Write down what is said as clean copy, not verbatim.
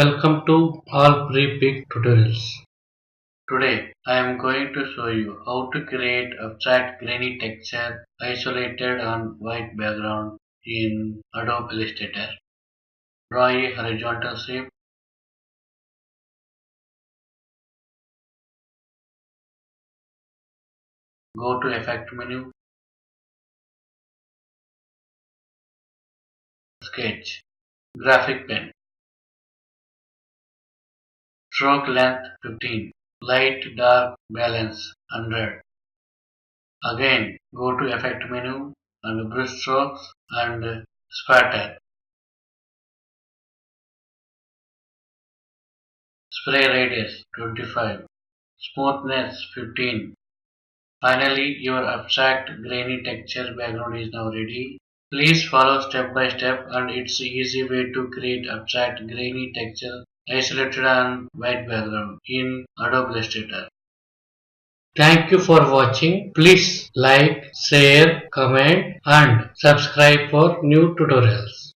Welcome to all pre-pick tutorials. Today I am going to show you how to create abstract grainy texture isolated on white background in Adobe Illustrator. Draw a horizontal shape, go to Effect menu, Sketch, Graphic Pen, Stroke Length 15, Light Dark Balance 100. Again go to Effect menu and Brush Strokes and Spatter. Spray radius 25, smoothness 15. Finally, your abstract grainy texture background is now ready. Please follow step by step and it's easy way to create abstract grainy texture isolated on white background in Adobe Illustrator. Thank you for watching. Please like, share, comment and subscribe for new tutorials.